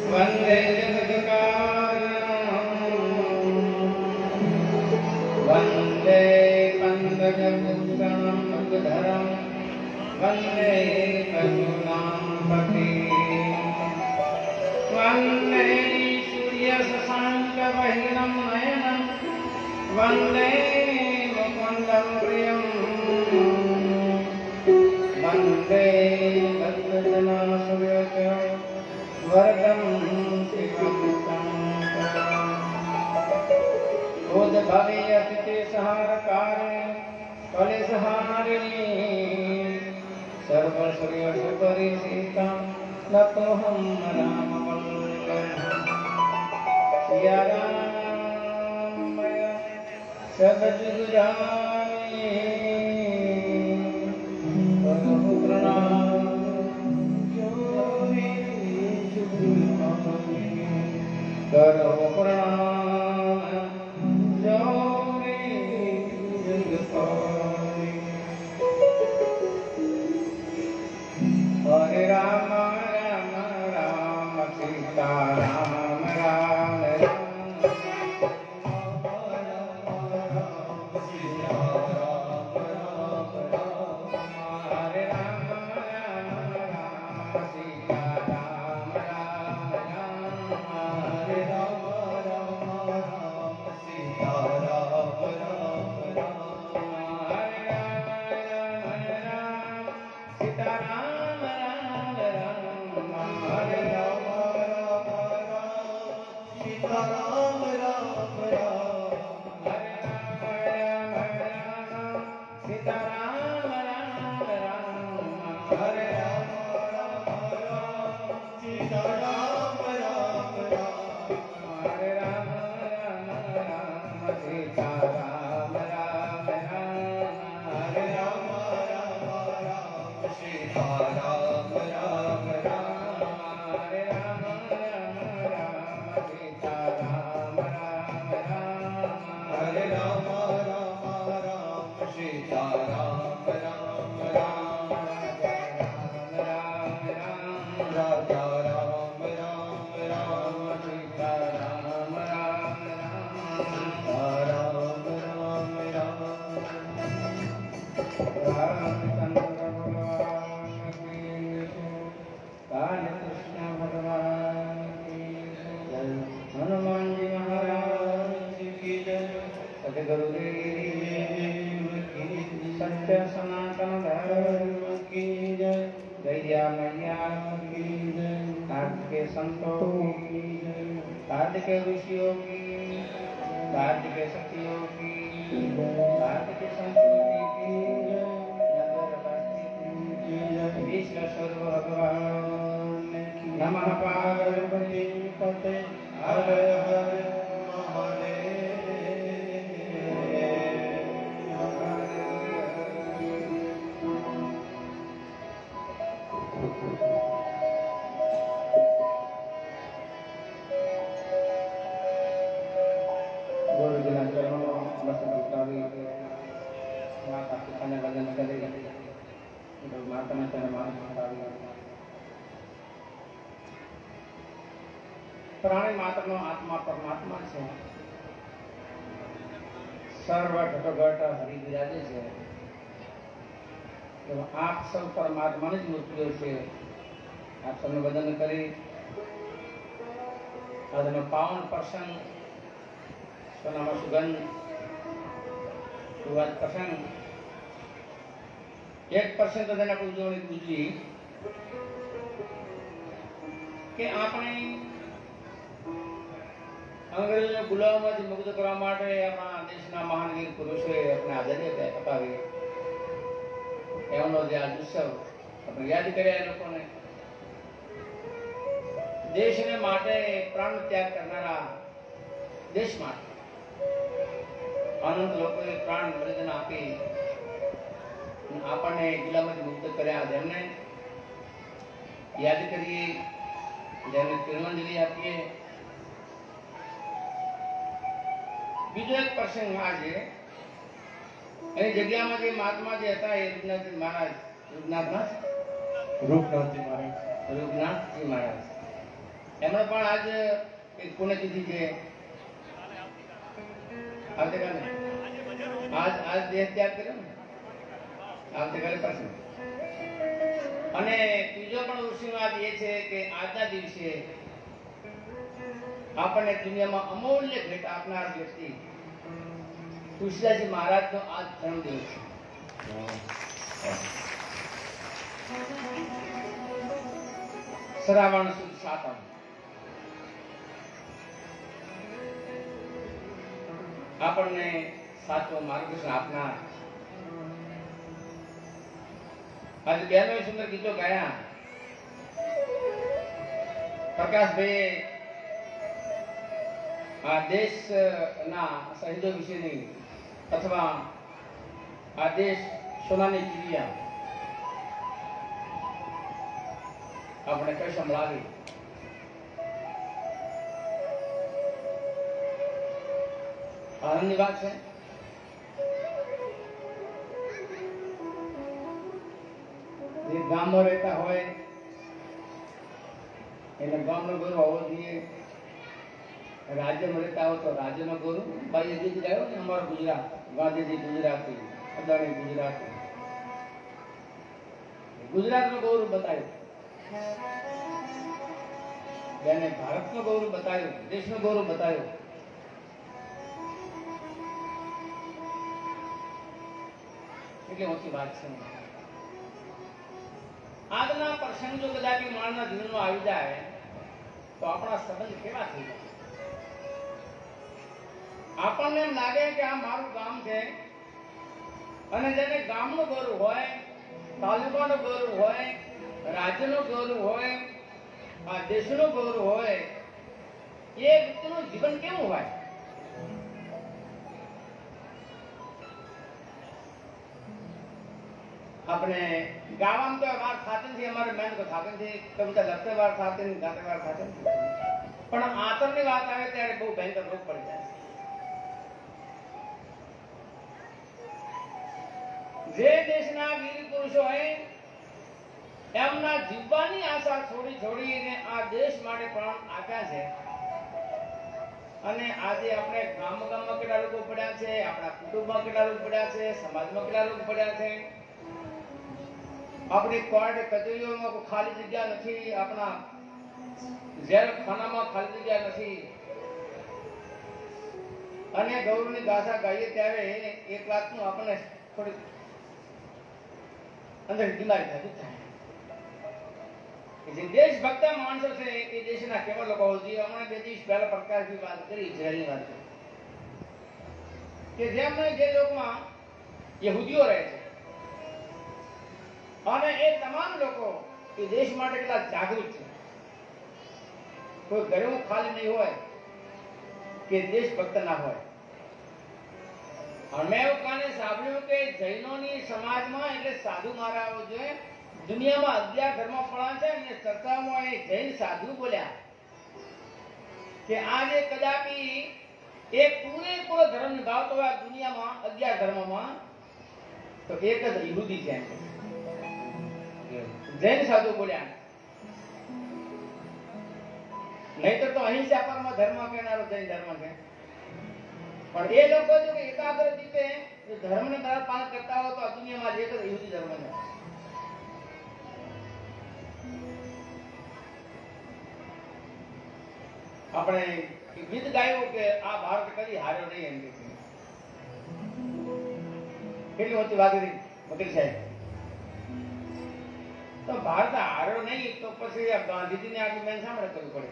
वंदे जगत्कारणं वंदे पंकजभूषणं मुखधरं वंदे करुणापते वंदे सूर्यशशाङ्कवहिनं नयनं वंदे मुकुन्दं प्रियं वंदे भक्तजनाश्रयं वरदं शिवं शङ्करम् उद्भवे अतिथिसहारकारे कलेशहारिणी सर्वश्रेयसुपरिसीतां नतोऽहं रामवल्लभं सिया रामय सदजुरामि करो प्रणाम करो प्रणाम जो हरे राम राम राम सीता राम राम सत्य सनातन धर्म की जय गैया मैया की जय कार्तिक के संतों की जय कार्तिक के ऋषियों की कार्तिक के सखियों की कार्तिक के संस्कृति की जय विश्वेश्वर भगवान नमः पार्वती पते हर हर माता पिता ने वंदन करे माता ने प्राणी मात्र नो आत्मा परमात्मा છે સર્વ ઘટોઘટ હરિ વિરાજે છે તો આપ સૌ પરમાત્માની જ મૂર્તિઓ છે આપ સૌને વંદન કરી આજનો પાવન પ્રસંગ સોનામાં સુગંધ शुरुआत प्रसंग 1% તેના ઉજવણી પૂજી કે આપણે અંગ્રેજો ગુલામમાંથી મુક્ત કરવા માટે આપણા દેશના મહાનવીર પુરુષોએ આપણે આઝાદી અપાવી એમનો જે આજ ઉત્સવ આપણે યાદ કર્યા એ લોકોને દેશને માટે પ્રાણ ત્યાગ કરનારા દેશ માટે અનંત લોકોએ પ્રાણ બલિદાન આપી આપણને ગુલામથી મુક્ત કર્યા જેમને યાદ કરીએ જેમને તિરુવંજલિ આપીએ બીજો એક પ્રસંગ આજે એની જગ્યામાં જે મહાત્મા જે હતા એ રૂપનાથજી મહારાજ રૂપનાથજી મહારાજ એમણે પણ આજ એક પુણ્યતિથિ છે, આવતીકાલે આજ દેહ ત્યાગ કર્યો ને, આવતીકાલે પાછું. અને ત્રીજો પણ ઋષિનો આજ એ છે કે આજના દિવસે આપણને દુનિયામાં અમૂલ્ય ભેટ આપનાર વ્યક્તિ તુલસીદાસજી મહારાજનો આજ જન્મદિવસ છે. શ્રાવણ સુદ સાતમ આપણને સાચો માર્ગદર્શન આપનાર. આજે બહેનોએ સુંદર ગીતો ગાયા. પ્રકાશભાઈ આ દેશના શહીદો વિશેની અથવા આ દેશ સોનાની ચીડિયા આપણે કઈ સંભળાવી. આનંદની વાત છે. જે ગામમાં રહેતા હોય એને ગામનો ગૌરવ હોવો જોઈએ. રાજ્યમાં રહેતા હોય તો રાજ્યનો ગૌરવ. ભાઈ ગીત ગાયો ને અમારું ગુજરાત, ગાંધીજી ગુજરાતી, અદાણી ગુજરાતી, ગુજરાતનો ગૌરવ બતાવ્યો, બેને ભારતનો ગૌરવ બતાવ્યો, દેશનો ગૌરવ બતાવ્યો. કેટલી મોટી વાત છે. આજના પ્રસંગ જો કદાચ માણસના જીવનમાં આવી જાય તો આપણા સંબંધ કેવા થઈ જાય. આપણને એમ લાગે કે આ મારું ગામ છે, અને જેને ગામનો ગૌરવ હોય, તાલુકાનો ગૌરવ હોય, રાજ્યનો ગૌરવ હોય, આ દેશનો ગૌરવ હોય, એ વ્યક્તિનું જીવન કેવું હોય. આપણે ગાવામાં તો વાર થાતી નથી, અમારે મહેનત થાતી નથી, કવિતા લખતે વાર થાતી નથી, ગાતે વાર થાતી નથી, પણ આતરની વાત આવે ત્યારે બહુ ભયંકર રોગ પડી જાય. જે દેશના વીર પુરુષોએ એમના જીવવાની આશા છોડીને આ દેશ માટે પ્રાણ આપ્યા છે, અને આજે આપણે ગામમાં કેટલા લોકો પડ્યા છે, આપણા કુટુંબમાં કેટલા લોકો પડ્યા છે, સમાજમાં કેટલા લોકો પડ્યા છે. આપણી કોર્ટ કચેરીઓમાં કોઈ ખાલી જગ્યા નથી, આપણા જેલ ખાનામાં ખાલી જગ્યા નથી, અને ગૌરવની ગાથા ગાઈએ ત્યારે એક વાતનું આપણને થોડી અંદર બીમારી થતી થાય. જે દેશભક્ત માણસો છે એ દેશના કેવા લોકો હોવા જોઈએ. હમણાં 2 દિવસ પહેલા પ્રકાશની વાત કરી, ઇઝરાયલની વાત કરી, કે જેમને જે લોકમાં યહૂદીઓ રહે છે, અને એ તમામ લોકો એ દેશ માટે કેટલા જાગૃત છે. કોઈ ઘરે ખાલી નહીં હોય કે દેશભક્ત ના હોય. અને મેં એવું કાને સાંભળ્યું કે જૈનોની સમાજમાં એટલે સાધુ મહારાજો જોઈએ દુનિયામાં 11 ધર્મ પડ્યા છે, અને ચર્ચામાં એ જૈન સાધુ બોલ્યા કે આજે કદાપી એક પૂરેપૂરો ધર્મ નિભાવતો હોય દુનિયામાં 11 ધર્મમાં તો એક જ યહૂદી છે. જૈન સાધુ બોલ્યા. નહીતર તો અહિંસા પરમ ધર્મ કહેનારો જૈન ધર્મ છે. પણ એ લોકો જો કે એકાગ્ર ચિત્તે ધર્મને પાલન કરતા હોય તો આ દુનિયામાં એક જ યહૂદી ધર્મ છે. આપણે ગીત ગાયું કે આ ભારત કદી હાર્યો નહીં, એમ કે કેટલી મોટી વાત કરી વકીલ સાહેબ. તો ભારત હાર્યો નહીં તો પછી ગાંધીજીને આખી મેન સાંભળે કરવું પડે.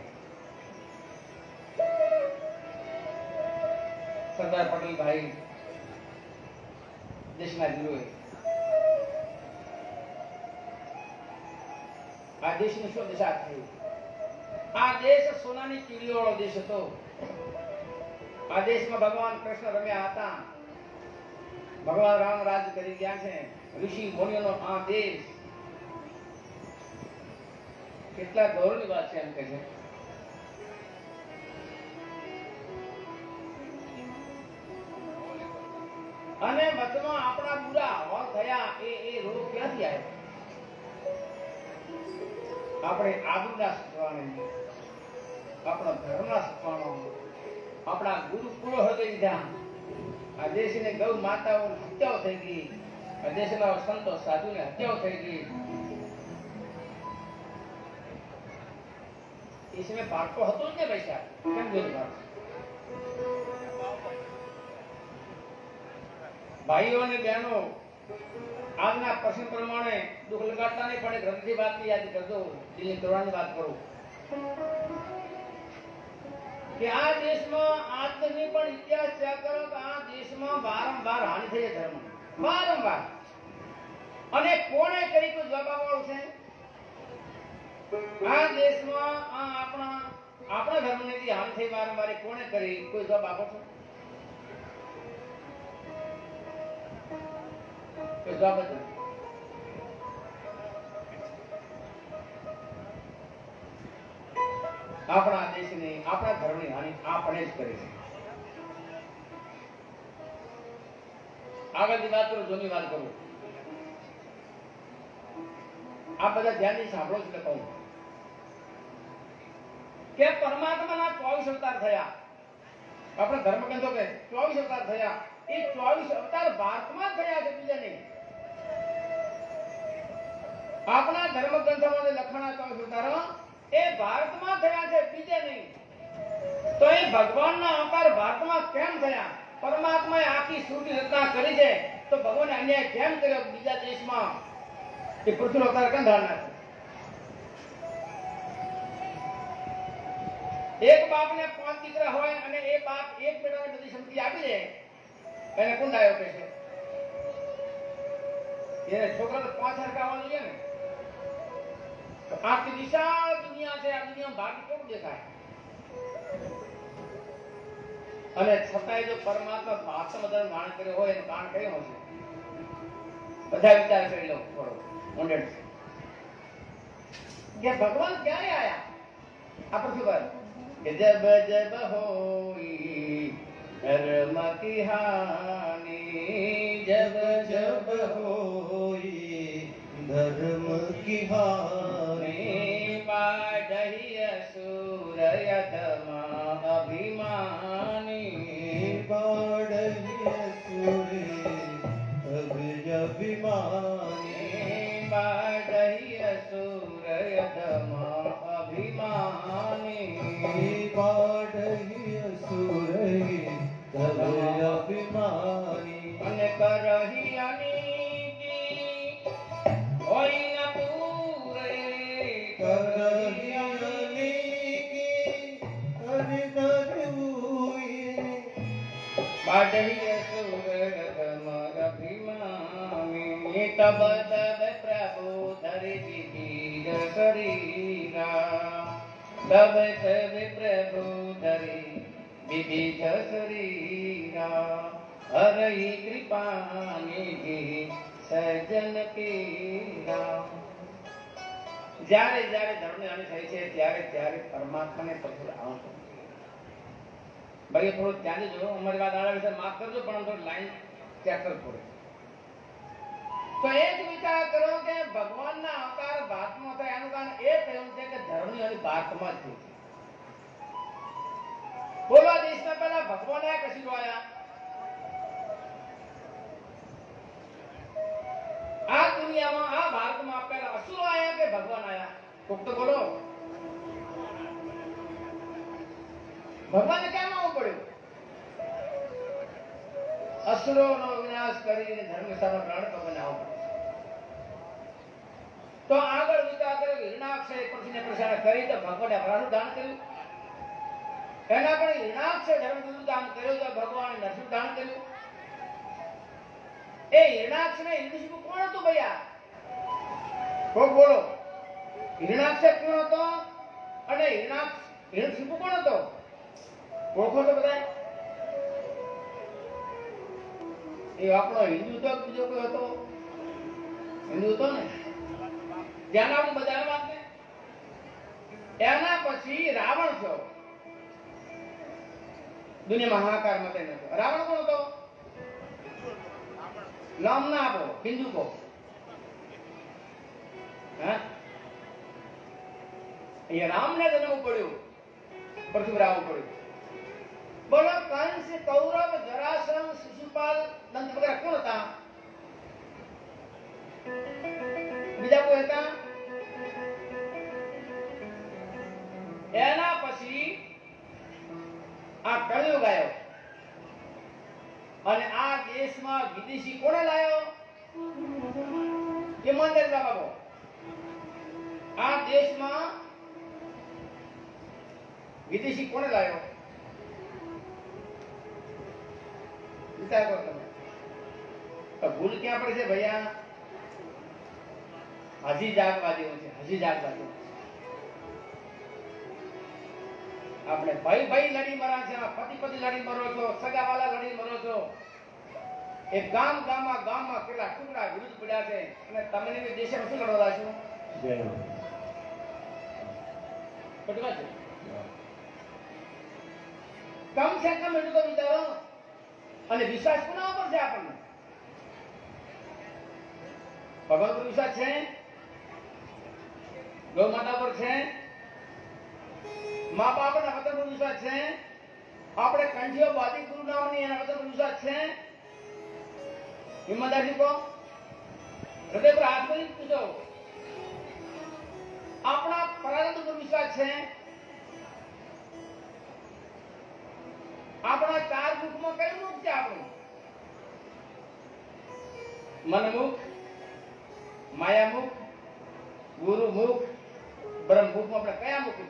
સરદાર પટેલ ભાઈ દેશના હીરોએ આ દેશની શું દશા થઈ. આ દેશ સોનાની ચીડીઓ વાળો દેશ હતો. આ દેશમાં ભગવાન કૃષ્ણ રમ્યા હતા, ભગવાન રામ રાજ કરી ગયા છે. ઋષિ મુનિઓનો આ દેશ કેટલા ગૌરવની વાત છે એમ કે છે. અને મતમાં આપણા બુરા હવા થયા એ રોગ ક્યાંથી આવ્યો? આપણે આબરૂના સુધરવાની આપણા ધર્મના સપવાનો, આપણા ગુરુકુળો હૃદય ધ્યાન, આ દેશની ગૌ માતાઓ હત્યાઓ થઈ ગઈ, આ દેશના સંતો સાધુને હત્યાઓ થઈ ગઈ. એ સમય પાટો હતો જ ને પૈસા કેમ ગયો? ભાઈઓ અને બહેનો, આજના પ્રસંગ પ્રમાણે દુઃખ લગાડતા નહીં, પણ એક હૃદયની વાતની યાદ કરજો, દિલની કરવાની વાત કરું કે આ દેશમાં આજની પણ ઇતિહાસ ચેક કરો કે આ દેશમાં વારંવાર હાનિ થઈ છે ધર્મ, વારંવાર. અને કોણે કરી કોઈ જવાબ આપવાનું છે? આ દેશમાં આ આપણા ધર્મની હાનિ થઈ વારંવાર કોણે કરી? કોઈ જવાબ આપો છો? કોઈ જવાબ જ નથી. આપણા દેશની, આપણા ધર્મની હાનિ આપણે જ કરી છે. આગળની વાત કરું, જૂની વાત કરું. આ બધા ધ્યાનથી સાંભળો છો કહું કે પરમાત્માના 24 અવતાર થયા. આપણે ધર્મગ્રંથો કે 24 અવતાર થયા. એ 24 અવતાર ભારતમાં થયા છે, બીજા નહીં. આપણા ધર્મગ્રંથોમાં લખાણા 24 અવતારો એ ભારતમાં થયા છે, બીજે નહીં. તો એ ભગવાનના અવતાર ભારતમાં કેમ થયા? પરમાત્માએ આખી સૃષ્ટિ રચના કરી છે, તો ભગવાને અન્યાય કેમ કર્યો બીજા દેશમાં? એ પૃથ્વીનો અવતાર કેમ ધારણા છે? એક બાપને 5 દીકરા હોય અને એ બાપ એક બેટાને બધી સંપત્તિ આપી દે, એને કોણ ડાયો કહે છે? એને છોકરાને 5 હરકાવવાનું છે ને. આખી વિશાળ દુનિયા છે, આ દુનિયામાં ભાગ્ય કેવું દેખાય? અને છતાંય જો પરમાત્મા ભાષા બધાનું ગાણ કર્યો હોય એનું ગાણ કયું હશે? બધા વિચાર કરી લો થોડો ઊંડે કે ભગવાન ક્યારે આયા? આપણે શું કહે કે જબ જબ હોઈ ધર્મ કી હાનિ, જબ જબ હોઈ ધર્મ કી હાનિ, બાઢી અસુર યધમાં અભિમાની, બાઢી અસુર અભિમાની, બાઢી અસુર યધમાં અભિમાની, બાઢી અસુર અભિમાની, અને કરહી અનીતિ હોય ન પૂરે, કરહી અનીતિ અને કરવું, બાઢી અસુર અભિમાની, તબ તબ પ્રભુ ધરી દીધી શરીરા, તબ તબ પ્રભુ ધરી વિવિધ શરીરા, હરઈ કૃપાની સજ્જન પીરા. જ્યારે જ્યારે ધર્મની હાનિ થઈ છે ત્યારે ત્યારે પરમાત્માને પ્રભુ આવતો. ભાઈ થોડું ધ્યાન જો, અમારી વાત આના વિશે માફ કરજો, પણ થોડી લાઈન ચેક કરવું પડે. તો એ જ વિચાર કરો કે ભગવાનના અવતાર ભારતમાં થાય એનું કારણ એ થયું છે કે ધર્મની હાનિ ભારતમાં જ થઈ છે. બોલો, દેશના પહેલા ભગવાન આયા કશું આયા? આ દુનિયામાં, આ ભારતમાં પહેલા અસુરો આયા કે ભગવાન આયા? કોક તો બોલો. ભગવાનને કેમ આવવું પડ્યું? અસુરોનો વિનાશ કરીને ધર્મશાળા પ્રાણ ભગવાન આવવું પડ્યું. તો આગળ વિચાર કર્યો કે હિરણાક્ષય પૃથ્વીને પ્રસાર કરી તો ભગવાને અપરાધનું દાન કર્યું. એના પણ હિરણાક્ષય ધર્મનું દાન કર્યું તો ભગવાને નરસિંહ દાન કર્યું. એ હિરણાક્ષ ને હિરણ્યશિપુ કોણ હતું ભૈયા? કોક બોલો. હિરણાક્ષ કોણ હતો અને હિરણ્યશિપુ કોણ હતો? ઓળખો તો બધા? એ આપણો હિન્દુ તો બીજો કોઈ હતો? હિન્દુ હતો ને? ધ્યાન આપવું બધા વાત ને. એના પછી રાવણ થયો. દુનિયામાં હાહાકાર મતે નતો. રાવણ કોણ હતો? નામ ના આપો, હિન્દુ કો. એ રામને જન્મવું પડ્યું. પૃથ્વી આવવું પડ્યું. બોલો, કંસ, કૌરવ, જરાસંઘ, શિશુપાલ, દંત વગેરે કોણ હતા? બીજા કોઈ હતા? એના પછી આ કળિયુગ આવ્યો અને આ દેશમાં વિદેશી કોણે લાવ્યો? ઈમાનદાર બાબો. આ દેશમાં વિદેશી કોણે લાવ્યો? વિચાર કરો તમે. તો ભૂલ ક્યાં પડે છે ભૈયા? હજી જાગવાદીઓ છે, હજી જાગવાદીઓ. આપણે ભાઈ ભાઈ લડી મરા છે, પતિ પતિ લડી મરો છો, સગાવાલા લડી મરો છો. એ ગામમાં કેટલા ટુકડા વિરુદ્ધ પડ્યા છે અને તમને દેશમાં શું લડવા છો? ખોટી વાત છે. કમ સે કમ એટલું તો વિચારો. અને વિશ્વાસ કોના ઉપર છે આપણને? ભગવાન પર વિશ્વાસ છે? ગૌ માતા પર છે? મા બાપના વતન પર વિશ્વાસ છે? આપણે કંઠીઓ બાદી ગુરુ નામની એના વતન પર વિશ્વાસ છે? ઈમાનદારી કહો, હૃદય પર હાથ કરી પૂછો. આપણા પ્રારંભ પર વિશ્વાસ છે? આપણા ચાર મુખમાં કયું મુખ છે આપણું? મનમુખ, માયામુખ, ગુરુમુખ, બ્રહ્મમુખ. આપણે કયા મુખ છે?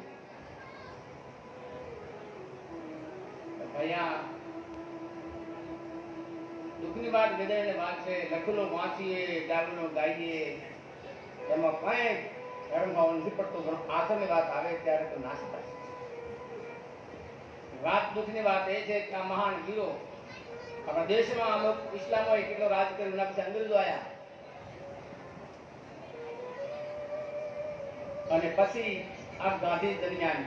અહીંયા દુઃખની વાત હૃદયની વાત છે. લખેલો વાંચીએ, ડાલનો ગાઈએ, એમાં કઈ ધર્મ ભાવ નથી પડતો. આસરની વાત આવે ત્યારે તો નાશ થાય. વાત દુઃખની વાત એ છે કે આ મહાન વીરો આપણા દેશમાં અમુક ઇસ્લામોએ કેટલો રાજ કર્યો, એના પછી અંગ્રેજો આવ્યા અને પછી આ ગાંધી દરમિયાન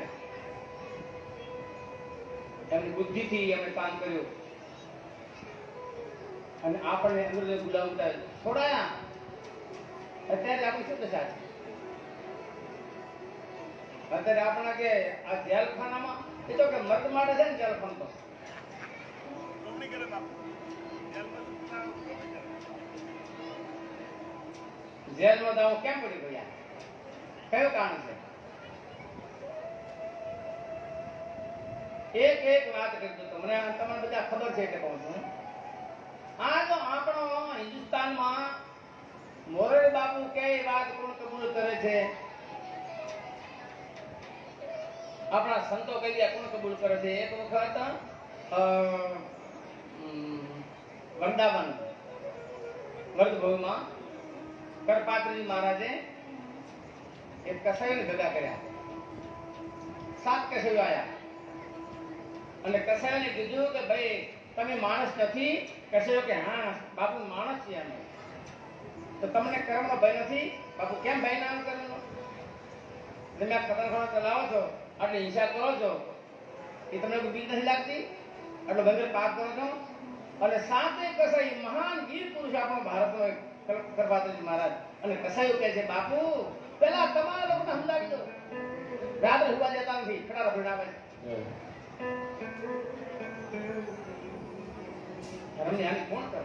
એમની બુદ્ધિથી એમણે કામ કર્યું અને આપણને અંગ્રેજો ગુલામતા છોડાયા. અત્યારે આપણી શું દશા છે? અત્યારે આપણા કે આ જેલખાનામાં એ તો કે મર્દ માટે છે ને જેલખાનું. તો જેલમાં દાવો કેમ પડી ગયા? કયું કારણ છે? એક વાત કરજો તમને, તમને બધા ખબર છે એટલે કહું છું. આ જો આપણો હિન્દુસ્તાનમાં મોરારી બાપુ કે વાત કોણ કબૂલ કરે છે? આપણા સંતો કઈ કોણ કબૂલ કરે છે? એક વખત વૃંદાવન વર્ગભૂમિમાં કરપાત્રીજી મહારાજે એક કસાઈઓને ભેગા કર્યા. 7 કસાઈઓ આવ્યા અને કસાઈઓને કીધું કે ભાઈ તમે માણસ નથી? કસાઈઓ કે હા બાપુ માણસ છીએ અમે. તો તમને કર્મનો ભય નથી? બાપુ કેમ ભય ના કર્મનો? તમે આ કતલખાના ચલાવો છો, આટલી હિંસા કરો છો, એ તમને કોઈ બીક નથી લાગતી? આટલો ભયંકર પાપ કરો છો? અને 7 કસાઈ મહાન વીર પુરુષ આપણો ભારતનો કરપાત્રીજી મહારાજ. અને કસાઈઓ કહે છે બાપુ પેલા તમારા લોકોને સમજાવી દો, રાત્રે હુવા જતા નથી, ખડા રખડ આવે છે. ધર્મની હાનિ કોણ કરે?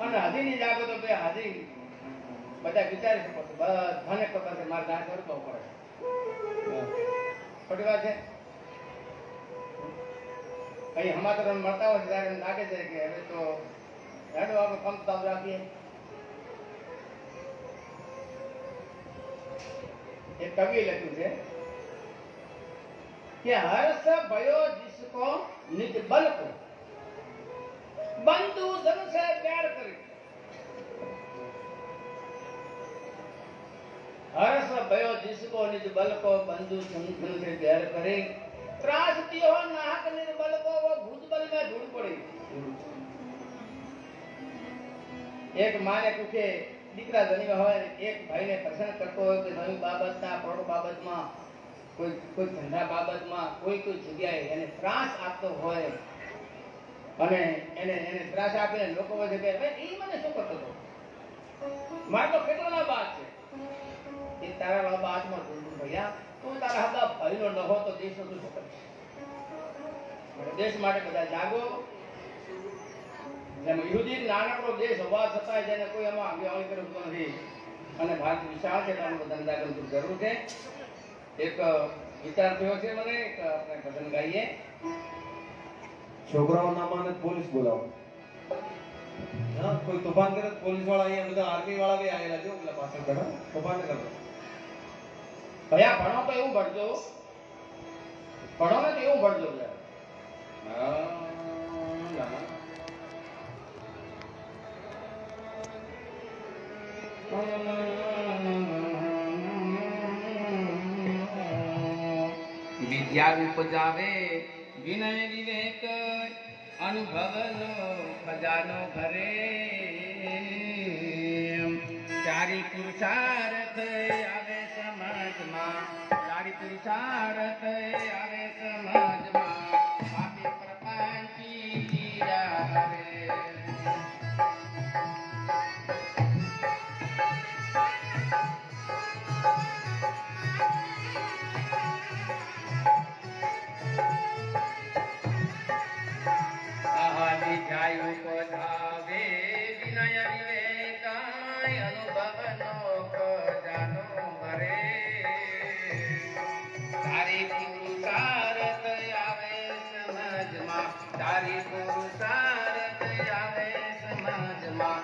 અને હજી નહીં જાગો તો હજી બધા વિચારી શકો છો, બધાને ખબર છે મારે દાન કરવું પડે. ખોટી વાત છે. અહીં હમાતર મળતા હોય ત્યારે એમ લાગે છે કે હવે તો હેડો આપણે કમ ચાલુ રાખીએ. એક કવિએ લખ્યું છે કે હર્ષ ભયો जिसको निज बल को बंधु जन से प्यार करे. हर्ष भयो जिसको निज बल को बंधु जन से प्यार करे. त्रासती हो नाहक निर्बल को वो भूत बल में ढूंढ पड़े. એક માને પૂછે દીકરા જન્મ્યો હોય, એક ભાઈને પ્રસન્ન કરતો હોય કે નવી બાબતના પ્રોડ બાબતમાં, કોઈ ધંધા બાબતમાં, કોઈ જગ્યાએ એને ત્રાસ આપતો હોય અને એને ત્રાસ આપીને લોકો વચ્ચે કહે એ મને શું કરતો હતો, મારે તો કેટલો લાભ છે. એ તારા વાળા બાદમાં જોયું ભૈયા તું તારા હગા ભાઈનો ન હો તો દેશનો તું શું કરીશ? દેશ માટે બધા જાગો. જેમ યુદી નાનકડો દેશ હોવા છતાં જેને કોઈ એમાં આગેવાની કરતું નથી અને ભારત વિશાળ છે તો બધા જાગૃતિ જરૂર છે. એક વિચાર થયો છે મને આપણે ભજન ગાઈએ. છોકરાઓ ના માને પોલીસ બોલાવો. હા કોઈ તોફાન કરે પોલીસ વાળા અહીંયા બધા આર્મી વાળા બી આયેલા છે પેલા પાછળ બેઠા તોફાન ન કરતા. ભયા ભણો તો એવું ભણજો, ભણો ને તો એવું ભણજો. વિદ્યા ઉપજાવે વિનય વિવેક અનુભવનો ખજાનો ઘરે. ચારી પુરુષાર્થ આવે સમાજમાં, ચારી પુરુષાર્થ આવે સમાજમાં, પાપી પ્રપંચી પીડા હરે. ઉપધાવે વિનય વિવેકાય અનુભવનો ખજાનો ભરે. તારી પુરુષાર્થ આવે સમાજમાં, તારી પુરુષાર્થ આવે સમાજમાં.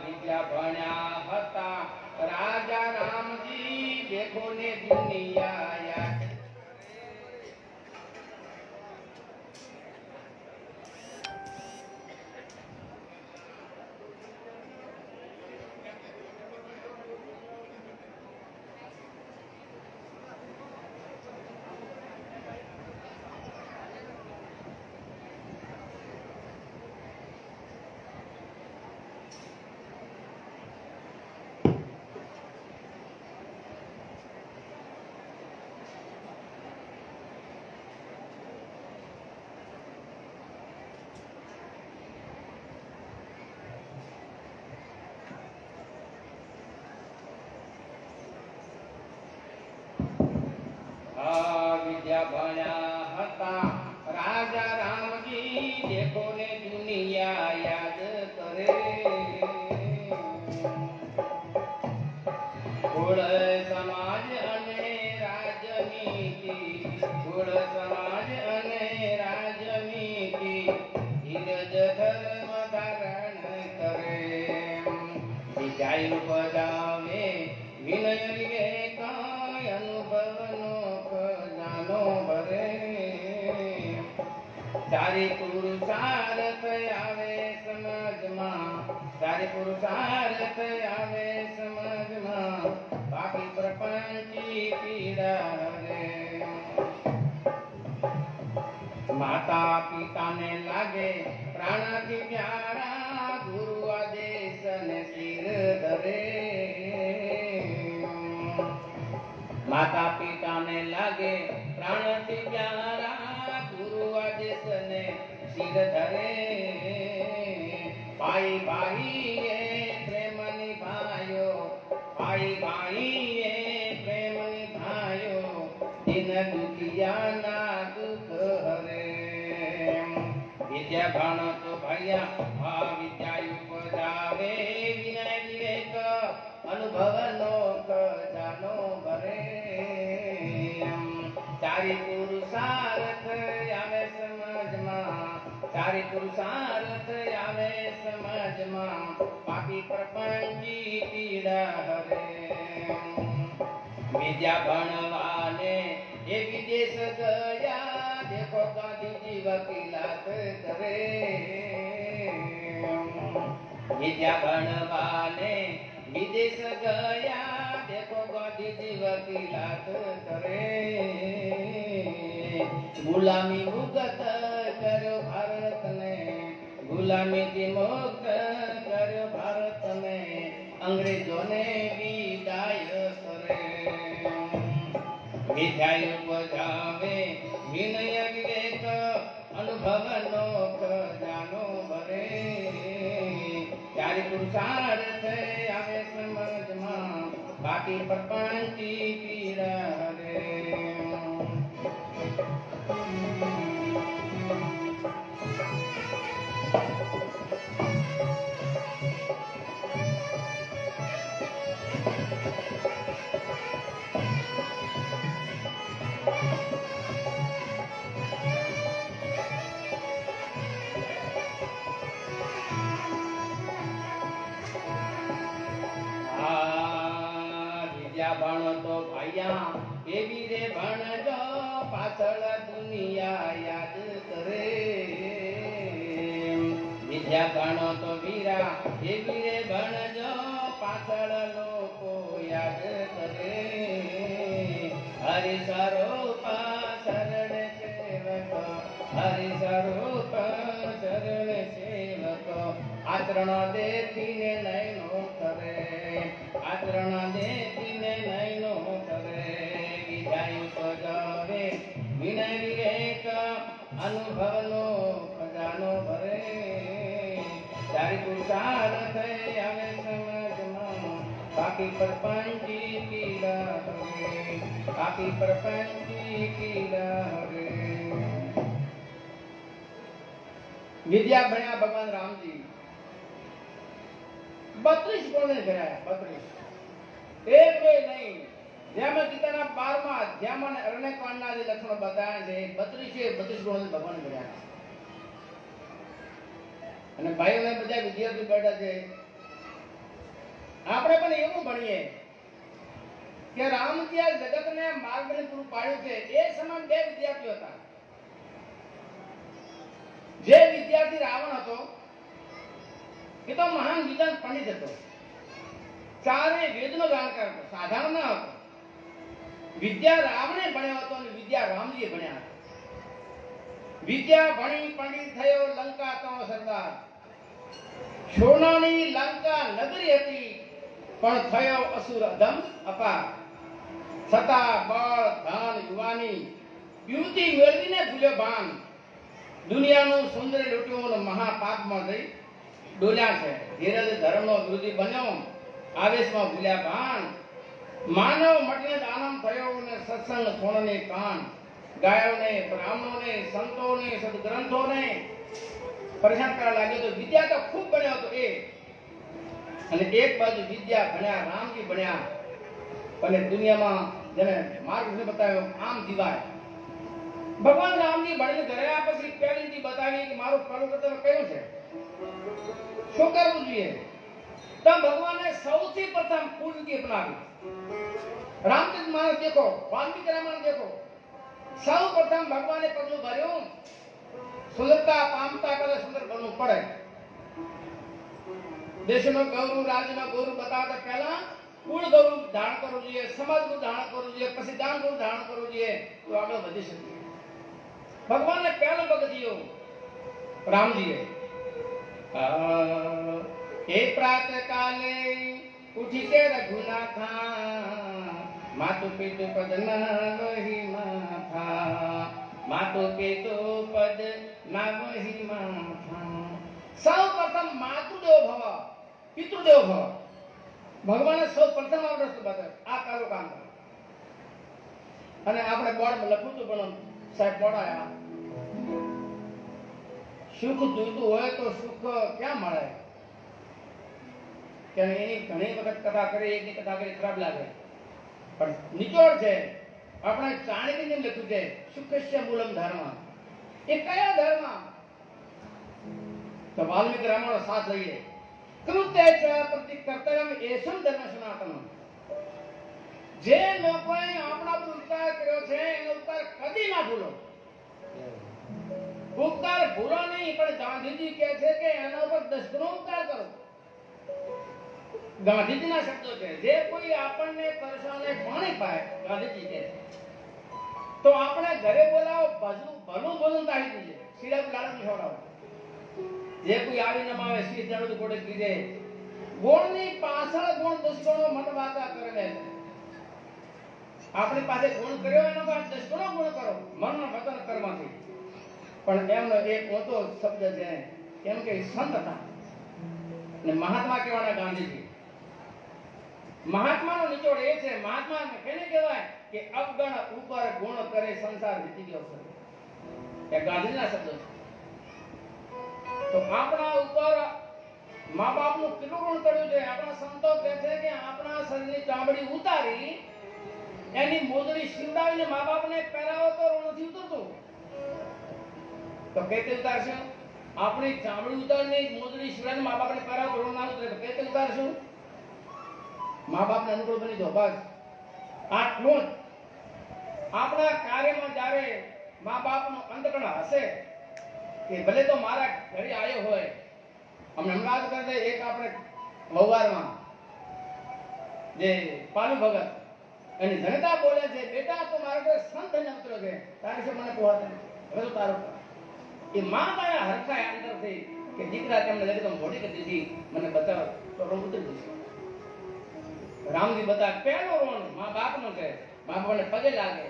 વિદ્યા ભણ્યા હતા રાજા રામજી, દેખો ને દુનિયા. વિદ્યા ભણ્યા હતા રાજા રામજી, દેખો ને દુનિયા યાદ કરે. કુળ સમાજ અને રાજનીતિ, કુળ સમાજ અને રાજનીતિ, ધીરજ ધર્મ ધારણ કરે. વિદ્યા ઉપજાવે વિનય વિવેકાય અનુભવનો ખજાનો ભરે. ચારે પુરુષાર્થ આવે સમાજમાં, ચારે પુરુષાર્થ આવે સમાજમાં, બાકી પ્રપંચી પીડા હરે. માતા પિતાને લાગે પ્રાણથી પ્યારા, ગુરુ આદેશ ને શિર ધરે. માતા પિતાને લાગે પ્રાણથી પ્યારા, ગુરુ આદેશ ને શિર ધરે. ભાઈ ભાઈ એ પ્રેમ નિભાયો, ભાઈ ભાઈ એ પ્રેમ નિભાયો, દિન દુખિયાના દુઃખ હરે. વિદ્યા ભણો તો ભૈયા વિદ્યા ઉપજાવે વિનય વિવેક અનુભવનો ખજાનો ભરે. ચારી પુરુષાર્થ આવે સમાજમાં, ચારી પુરુષાર્થ આવે સમાજમાં, પાપી પ્રપંચી પીડા હરે. વિદ્યા ભણવાને એ વિદેશ ગયા, દેખો ગાંધીજી વકીલાત કરે. વિદ્યા ભણવાને વિદેશ ગયા, દેખો की लात करे गुलामी मुक्त કર્યો ભારતને ગુલામી થી મુક્ત કર્યો ભારતને અંગ્રેજોને વિદાય કરે વિદ્યાય ઉપજાવે વિનય વિવેક અનુભવનો ખજાનો ભરે ત્યારે પુરુષાર્થ આવે સમજમાં બાકી પ્રપંચી પીડા હરે ભણ તો ભાઈયા એવી રે ભણજો પાછળ દુનિયા યાદ કરે વિદ્યા ભણો તો વીરા એવી રે ભણજો પાછળ લોકો યાદ કરે હરિ સ્વરૂપ શરણ સેવક હરિ સ્વરૂપ શરણ સેવક આચરણ દેખીને નયનો કરે આચરણ દેખીને નયનો કરે વિધાય પગાવે વિનય વિવેક અનુભવનો ખજાનો ભરે ત્યારે પુરુષાર્થ આવે સમજમાં બાકી પ્રપંચી પીડા હરે બાકી પ્રપંચી પીડા હરે વિદ્યા ભણ્યા ભગવાન રામજી 32 કોને કર્યા 32 એક વે નહીં જેમાં ગીતાના 12મા અધ્યાયમાં અરણ્યકાંડના જે લક્ષણો બતાવ્યા છે 32 ગુણો ભગવાન કર્યા અને ભાઈઓને બધા વિદ્યાર્થી બેઠા છે આપણે પણ એવું ભણીએ કે રામજી આ જગતને માર્ગને પૂરું પાડ્યું છે એ સમાન બે વિદ્યાર્થીઓ હતા જે વિદ્યાર્થી રાવણ હતો એ તો મહાન વિદ્વાન પંડિત હતો ચારે વેદનો જાણકાર હતો સાધારણ ન હતો વિદ્યા રાવણે ભણ્યો હતો અને વિદ્યા રામજીએ ભણ્યા હતા વિદ્યા ભણી પંડિત થયો લંકા તો સરદાર સોનાની લંકા નગરી હતી પણ થયો અસુર અધમ અપાર છતાં બળ ધન યુવાની યુવતી મેળવીને ભૂલ્યો ભાન દુનિયાનું સુંદર લૂંટ્યું મહાપાપમાં જઈ ડોલ્યા છે ધીરજ ધર્મનો વિરોધી બન્યો આવેશમાં ભૂલ્યા ભાન માનવ મટને દાનમ થયો ને સત્સંગ છોડને કાન ગાયોને બ્રાહ્મણોને સંતોને સદગ્રંથોને પરેશાન કરવા લાગ્યો તો વિદ્યા તો ખૂબ ભણ્યો હતો એ અને એક બાજુ વિદ્યા ભણ્યા રામજી ભણ્યા અને દુનિયામાં જેને માર્ગ બતાવ્યો આમ જીવાય ભગવાન રામજી ભણીને ઘરે આવ્યા પછી પહેલીથી બતાવી કે મારું પહેલું કર્તવ્ય કયું છે શું કરવું જોઈએ તો ભગવાને સૌથી પ્રથમ પૂર્ણથી અપનાવી રામચંદ્ર મહારાજ દેખો વાલ્મીકી રામાયણ દેખો સૌ પ્રથમ ભગવાને પગલું ભર્યું સુંદરતા પામતા પહેલા સુંદર બનવું પડે દેશનો ગૌરવ રાજ્યનો ગૌરવ બતાવતા પહેલા કુળ ગૌરવ ધારણ કરવું જોઈએ સમાજનું ધારણ કરવું જોઈએ પછી દાન ગૌરવ ધારણ કરવું જોઈએ તો આગળ વધી શકીએ ભગવાનને પહેલો પગથિયો રામજીએ એ પ્રાત કાલે ઉઠી કે રઘુનાથા માતુ પિતુ પદ ના વહી માથા માતુ પિતુ પદ ના વહી માથા સૌ પ્રથમ માતૃદેવ ભવ પિતૃદેવ ભવ ભગવાને સૌ પ્રથમ આ રસ્તો બતાવ્યો આ કાળું કામ કરો અને આપણે બોર્ડમાં લખ્યું હતું પણ સાહેબ બોડાયા સુખ જોઈતું હોય તો સુખ ક્યાં મળે કે એની ઘણી વખત કથા કરી એકની કથા કરી ખરાબ લાગે પણ નિચોડ છે આપણે ચાણીની જેમ લખ્યું છે સુખસ્ય મૂલમ ધર્મ એ કયા ધર્મ તો વાલ્મીકી રામાયણ સાથ લઈએ કૃત્ય ચ પ્રતિ કર્તવ્યમ એસમ ધર્મ સનાતન જે લોકોએ આપણા પર ઉપકાર કર્યો છે એનો ઉપકાર કદી ના ભૂલો ઉપકાર ભૂલો નહીં પણ ગાંધીજી કહે છે કે એના ઉપર 10 ગણો ઉપકાર કરો ગાંધીજીના શબ્દો છે, જે કોઈ આપણને તરસાને પાણી પાય, ગાંધીજી કહે તો આપણે ઘરે બોલાવો, ભલું ભોજન તાળી દીજે, સીડા લાડુ ખવડાવો. જે કોઈ આવી ન આવે સી જાણું ગોળે કીધે ગુણની પાછળ ગુણ દુશ્મનો મન વાતા કરે છે. આપણી પાસે ગુણ કર્યો એનો બાદ દુશ્મનો ગુણ કરો મનનો વતન કરવાથી. પણ એમનો એક મોટો શબ્દ છે, કેમ કે સંત હતા અને મહાત્મા કહેવાના ગાંધીજી. મહાત્માનો નિચોડ એ છે, મહાત્મા કેને કહેવાય કે અવગણ ઉપર ગુણ કરે સંસાર જીતી ગયો છે. એ ગાંધીજીના શબ્દો છે. તો આપણા ઉપર મા બાપનું કેટલું ઋણ કર્યું છે. આપણા સંતો કહે છે કે આપણા શરીરની ચામડી ઉતારી એની મોજડી સીવડાવીને મા બાપને પહેરાવો તો ઋણ નથી ઉતરતું. તો કઈ રીતે ઉતારશું? આપણી ચામડી ઉતારીને મોજડી સીવડાવીને મા બાપને પહેરાવો ઋણ ના ઉતરે તો કઈ રીતે ઉતારશું? મા બાપને અનુકૂળ બની દો બસ. આટલું જ આપણા કાર્યમાં જ્યારે મા બાપનો અંતકણ હશે કે ભલે તો મારા ઘરે આવ્યો હોય. અમને હમણાં જ કરે એક આપણે વવારમાં જે પાલુ ભગત એની જનતા બોલે છે, બેટા તો મારો કોઈ સંત ને ઉતરો છે, તારી છે મને પોહાતે હવે તો તારો. એ માં માયા હરખાય અંદરથી કે દીકરા તેમને લગે તો મોડી કરી દીધી, મને બતાવ તો રોમ ઉતરી જશે. રામજી બતા પહેલો રોણ મા બાપનો છે. મા બાપને પગે લાગે,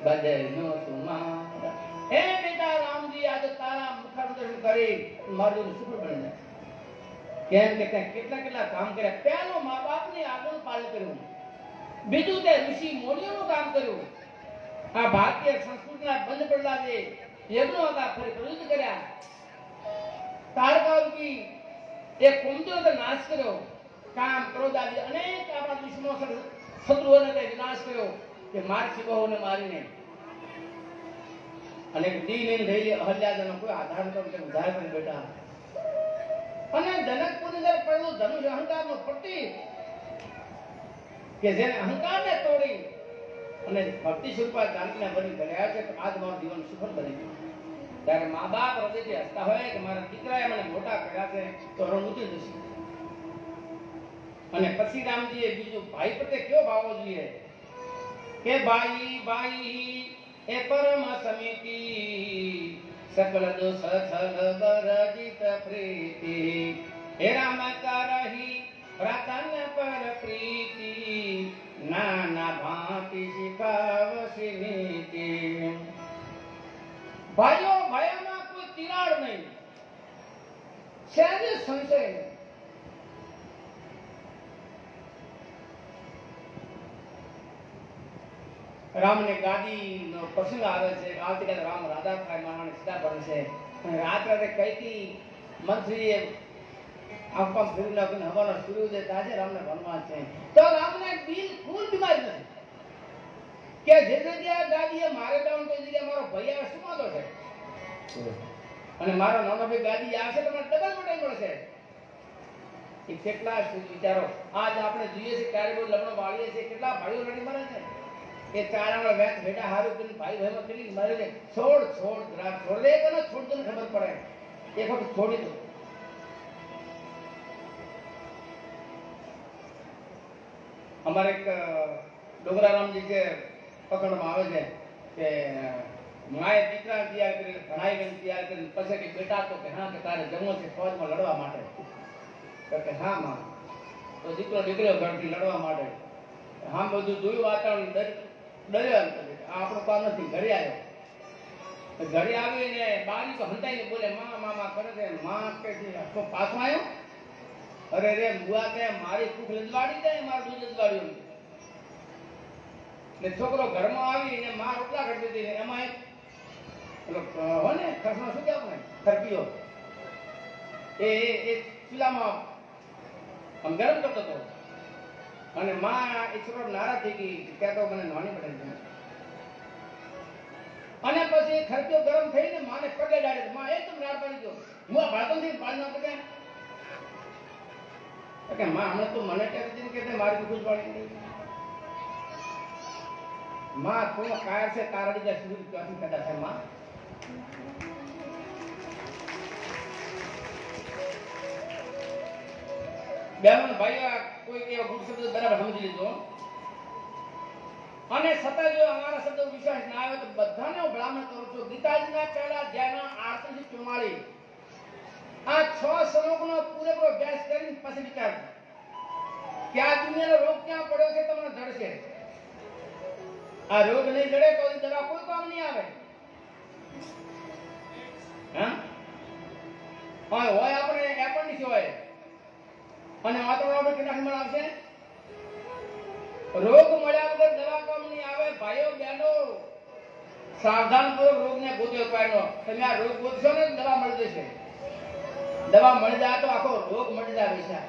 બદનો તુમારા હે બેટા રામજી, આજે તારા મુખારદર્શન કરી મારું સુખ બની જાય. કેમ કે કેટલા કેટલા કામ કર્યા. પહેલો મા બાપની આજ્ઞાનું પાલન કર્યું. બીજું તે ઋષિ મુનિઓનું કામ કર્યું. આ ભારતીય સંસ્કૃતિના બંધ પડેલા જે યજ્ઞો હતા ફરી પ્રવૃત્ત કર્યા. તારકાવકી એ કુંભનો નાશ કર્યો. કામ ક્રોધ આદિ અનેક આપણા દુશ્મનો શત્રુઓને તે વિનાશ કર્યો કે મારી બહુને મારીને. અને દીન રહેલી અહલ્યાનો કોઈ આધાર નતો કે ઉધાર કરી બેટા. અને જનકપુરની અંદર પડેલું ધનુષ અહંકારનો પ્રતીક કે જેને અહંકારને તોડી અને ભક્તિ સ્વરૂપા જાનકીના બની કર્યા છે. આજ મારું જીવન સુખદ બની ગયું. ત્યારે મા બાપ હૃદયથી હસતા હોય કે મારા દીકરાએ મને મોટા કર્યા છે તો રણ ઉતરી જશે. અને પછી રામજીએ બીજું ભાઈ પ્રત્યે કેવો ભાવો જોઈએ કે ભાઈ ભાઈ એ પરમ સમિતિ સકલ દોષ છલ બરજિત પ્રીતિ હે રામ કરહી પ્રતન પર પ્રીતિ નાના ભાંતિ શિખાવસી નીતિ. ભાઈઓ ભાઈઓમાં કોઈ તિરાડ નહીં, સહેજ સંશય નહીં. રામને ગાદીનો પ્રસંગ આવે છે. આવતીકાલે રામ રાધા થાય, માણસ સીતા બને છે. અને રાત્રે કઈથી મંત્રીએ આંખમાં ફેરવી નાખીને હવાનો સૂર્યોદય થાય છે. રામને ભણવા છે તો રામને બિલકુલ બીમારી નથી કે જે જગ્યાએ ગાદીએ મારે જવાનું તો જગ્યાએ મારો ભાઈ આવે શું વાંધો છે. અને મારો નાનો ભાઈ ગાદી આવશે તો મને ડબલ મોટાઈ મળશે. એ કેટલા વિચારો આજ આપણે જોઈએ છે ક્યારે બહુ લગ્ન વાળીએ છીએ, કેટલા ભાઈઓ લડી મરે છે. એ ચારાનો વેચ બેટા હારું કરીને ભાઈ ભાઈમાં કેટલી મારે છે. છોડ છોડ દ્રાક્ષ છોડ દે કે છોડ દે ખબર પડે. એક વખત છોડી દો. અમારે એક ડોગરારામજી કે પકડવામાં આવે છે કે માએ દીકરા તૈયાર કરી ભણાઈ ગઈ તૈયાર કરી પછી કે બેટા તો કે હા કે તારે જમવો છે ફોજમાં લડવા માટે. કે હા માં. તો દીકરો નીકળ્યો ઘરથી લડવા માટે. હા બધું જોયું વાતાવરણ ડર્યો આપણું કામ નથી. ઘરે આવ્યો. ઘરે આવીને બારી તો હંતાઈને બોલે માં મામા કરે છે. માં કે પાછો આવ્યો. અરે રે બુઆ કે મારી ભૂખ લજવાડી દે, મારું દૂધ લજવાડ્યું. એટલે છોકરો ઘરમાં આવીને માં રોટલા કરતી હતી. એમાં એક હો ને ખસનો શું કે આપણે ખરપીઓ એ ચૂલામાં આમ ગરમ કરતો હતો. અને માં એ છોકરો નારાજ થઈ ગઈ ત્યાં તો મને નાની પડે. અને પછી ખર્ચો ગરમ થઈને માને પગે ડાળે. માં એકદમ રાડ પડી ગયો. હું આ બાળકો થી પાડ ના પગે કે માં હમણાં તું મને ટેન્શન કે મારી ખુશ પાડી ગઈ. માં કોણ કાયર છે તારડી જાય સુધી ક્યાંથી કદા છે માં. બહેનો ભાઈઓ કોઈ એવો ગુડ શબ્દ બરાબર સમજી લીધો અને છતાં જો અમારા શબ્દો વિશ્વાસ ના આવે તો બધાને હું ભલામણ કરું છું ગીતાજીના પહેલા અધ્યાયના 38 થી 44 આ 6 શ્લોકનો પૂરેપૂરો અભ્યાસ કરીને પછી વિચાર કે આ દુનિયાનો રોગ ક્યાં પડ્યો છે તમને જડશે આ રોગ નહીં જડે તો દવા કોઈ કામ નહીં આવે હા હોય આપણે એપન્ડિક્સ હોય અને વાતાવરણ કેટલા ખમણ આવશે રોગ મળ્યા વગર દવા કામ નહીં આવે ભાઈઓ બહેનો સાવધાન કરો રોગને ગોતે ઉપાયનો તમે આ રોગ ગોતશો ને દવા મળી જશે દવા મળી જાય તો આખો રોગ મળી જાય પૈસા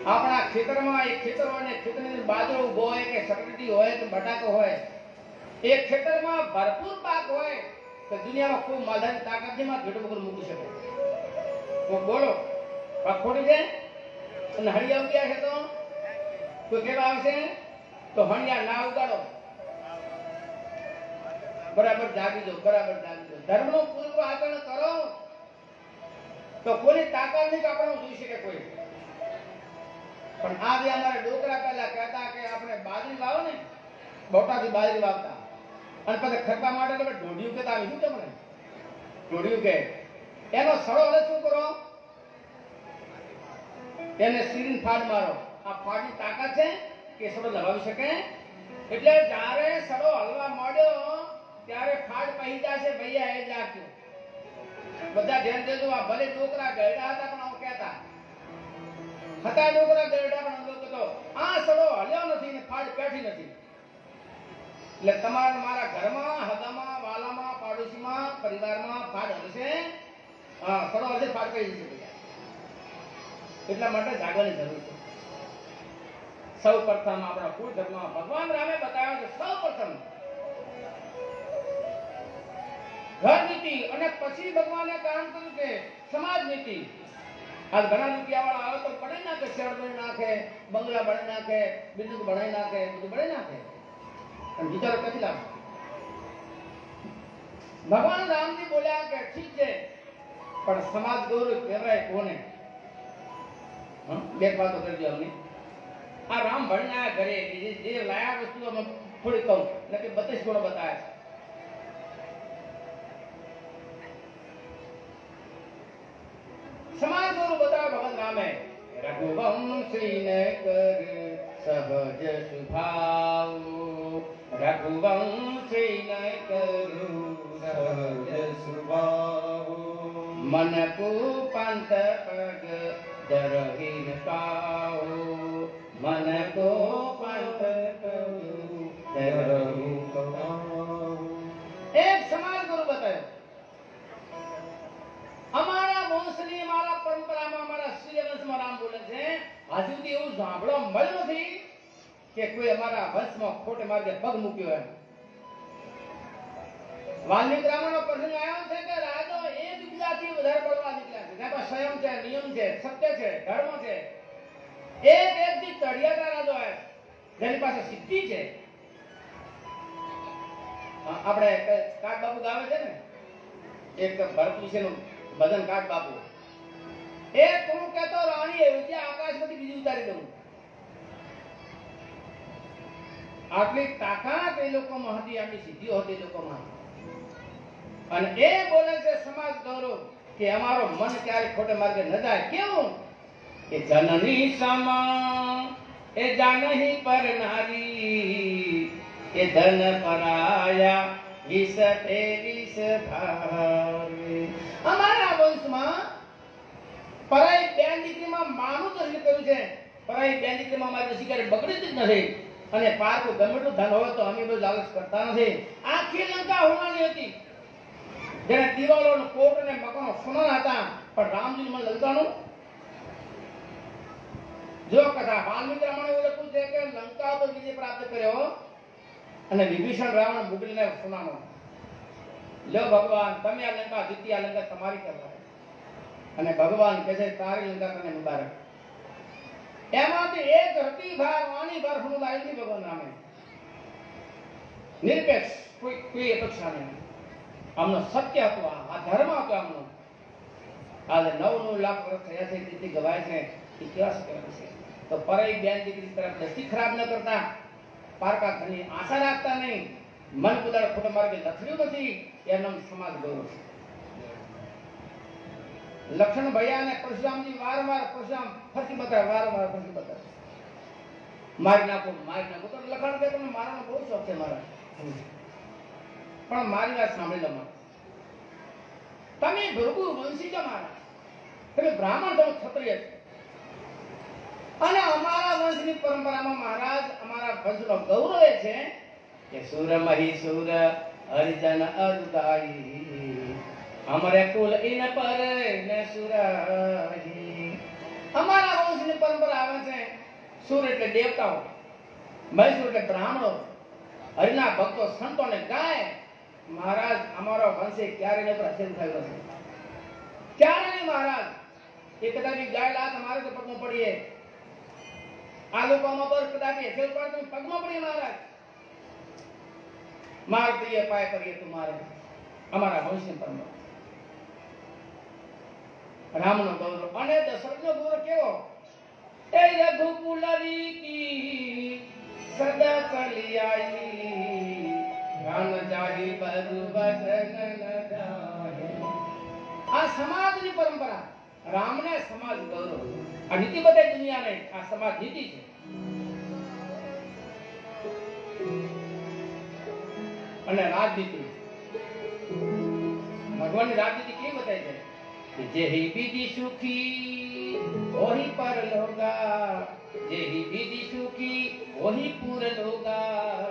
આપણા ખેતરમાં એક ખેતર હોય ને ખેતરની બાજરો ઉભો હોય કે સકરટી હોય કે બટાકો હોય એ ખેતરમાં ભરપૂર પાક હોય તો દુનિયામાં કોઈ માલધારી તાકાત જેમાં ઘેટો વગર મૂકી શકે તો બોલો પાક ખોટી છે અને હળિયા ઉગ્યા છે તો કોઈ કેવા આવશે તો હણિયા ના ઉગાડો બરાબર જાગી દો ધર્મનું પૂરું આચરણ કરો તો કોની તાકાત નહીં આપણને જોઈ શકે કોઈ પણ આ જે અમારા ડોકરા પહેલા કહેતા કે આપણે બાજરી વાવો ને બોટાથી બાજરી વાવતા અને પછી ખર્ચા માટે તમે ઢોઢિયું કહેતા આવી શું તમને ઢોઢિયું કે એનો સડો હવે શું કરો એને સીરીન ફાડ મારો આ ફાડની તાકાત છે કે સડો લગાવી શકે એટલે જ્યારે સડો હલવા માંડ્યો ત્યારે ફાડ પહી જશે ભૈયા એ જાગ્યો બધા ધ્યાન દેજો આ ભલે ડોકરા ગયડા હતા પણ આવું કહેતા હતા ડોકરા ગયડા પણ લોકો તો આ સડો હલ્યો નથી ને ફાડ પેઠી નથી એટલે તમારા મારા ઘરમાં હદામાં વાલામાં પાડોશીમાં પરિવારમાં ફાડ હલશે સડો હલશે ફાડ પહી જશે એટલા માટે જાગવાની જરૂર છે સૌ પ્રથમ આપણા કુળ ધર્મમાં ભગવાન રામે બતાવ્યો છે સૌ પ્રથમ ઘર નીતિ અને પછી ભગવાને કારણ કર્યું કે સમાજ નીતિ આજ ઘણા રૂપિયાવાળા આવે તો બનાવી નાખે શહેર બનાવી નાખે બંગલા બનાવી નાખે બિલ્ડિંગ બનાવી નાખે બધું બનાવી નાખે અને વિચારો પછી લાવે ભગવાન રામજી બોલ્યા કે ઠીક છે પણ સમાજ ગૌરવ કહેવાય કોને બે વાતો કરજો અમને આ રામ ભણીને ઘરે જે લાયા વસ્તુ અમે થોડી કહું એટલે કે 32 ગુણો બતાવ્યા છે સમાજ ગુરુ બતાવે ભગવાન રામે રઘુવંશી ને કર સહજ સ્વભાવ રઘુવંશી ને કર સહજ સ્વભાવ મન કો પંથ પગ દરહીન પાઓ मन को पंथ एक समाज गुरु बतायो અમારા વંશની અમારા પરંપરામાં અમારા સૂર્ય વંશમાં રામ બોલે છે હજુ સુધી એવું સાંભળવા મળ્યું નથી કે કોઈ અમારા વંશમાં ખોટે માર્ગે પગ મૂક્યો એમ વાલ્મીક રામાયણનો પ્રસંગ આવ્યો છે કે રાજો એક બીજાથી વધારે બળવા નીકળ્યા છે જેમાં સંયમ છે નિયમ છે સત્ય છે ધર્મ છે એક થી ચડિયાતા રાજો આવે જેની પાસે સિદ્ધિ છે આપણે કાટ બાપુ ગાવે છે ને એક ભરત વિશેનું ભજન કાટ બાપુ એ તું કહેતો રાણી એવું કે આકાશમાંથી બીજી ઉતારી દઉં આટલી તાકાત એ લોકોમાં હતી આટલી સિદ્ધિઓ હતી એ લોકોમાં અને એ બોલે છે સમાજ ગૌરવ કે અમારો મન ક્યારે ખોટે માર્ગે ન જાય કેવું એ જનની સમા એ જાનહી પર નારી એ ધન પરાયા વિષ તે વિષ ભાવે અમારા વંશમાં પરાઈ બેન દીકરીમાં માનું તો કર્યું છે પરાઈ બેન દીકરીમાં મારી શિકારી બગડી જ નથી અને પારકું ગમે એટલું ધન હોય તો અમે બધું લાલચ કરતા નથી આખી લંકા હોવાની હતી જેને દિવાલો કોટ અને મકાનો સોના હતા પણ રામજી માં લંકાનું જો કથા વાલ્મીકી રામાયણ એવું લખ્યું છે કે લંકા પર વિજય પ્રાપ્ત કર્યો અને વિભીષણ રાવણ મુગલને સુનાનો લો ભગવાન તમે આ લંકા જીતી આ લંકા તમારી કરવા અને ભગવાન કહે છે તારી લંકા તને મુબારક એમાંથી એક રતિ ભાર વાણી ભાર હું લાવી હતી ભગવાન રામે નિરપેક્ષ કોઈ અપેક્ષા નહીં આમનો સત્ય હતો આ ધર્મ હતો આમનો આજે 9 લાખ વર્ષ થયા છે તેથી ગવાય છે એ કેવા કહેવાય છે? તો પરઈ બેન દીકરી તરફ દ્રષ્ટિ ખરાબ ન કરતા, પારકા ઘરની આશા રાખતા નહીં, મન કુદાળ ખોટા માર્ગે લથડ્યું નથી, એનું સમાજ ગૌરવ છે. લક્ષણ ભૈયા અને પરશુરામજી વારંવાર પરશુરામ ફરતી બતાવે, વારંવાર ફરતી બતાવે, મારી નાખો તો લખાણ કે તમે મારવાનો બહુ શોખ છે મારા, પણ મારી વાત સાંભળી લો. તમે ભૃગુ વંશી છો મારા, તમે બ્રાહ્મણ છો, ક્ષત્રિય છો, અને અમારા વંશની પરંપરામાં મહારાજ અમારા વંશનો ગૌરવ એ છે કે સુર મહી સુર હરિજન અરુદાઈ, અમારે કુલ ઇન પર ને સુરાહી. અમારા વંશની પરંપરા આવે છે, સુર એટલે દેવતાઓ, મહીસુર એટલે બ્રાહ્મણો, હરિના ભક્તો સંતોને ગાય. મહારાજ અમારો વંશે ક્યારે ને પર અસર થયો નથી, ક્યારે નહીં મહારાજ. એ કદાચ ગાયેલા તમારે તો પગમાં પડીએ, આ લોકોમાં પર કદાચ અસર પડે તો પગમાં પડીએ મહારાજ. માર પ્રિય પાય કરીએ તમારે, અમારા વંશની પરંપરા. રામનો ગૌરવ અને દશરથનો ગૌરવ કેવો? એ રઘુકુલરી કી સદા ચલી આઈ, રામ જાહી બરુ વચન ન જાહે. આ સમાજની પરંપરા, રામને સમાજ ગૌરવ. આ નીતિ બતાવી દુનિયાને, આ સમાજ નીતિ છે. અને રાજનીતિ, ભગવાનની રાજનીતિ કેવી બતાવી છે? જેહી બીજી સુખી ઓહી પર લોગા, જેહી બીજી સુખી ઓહી પૂર લોગા,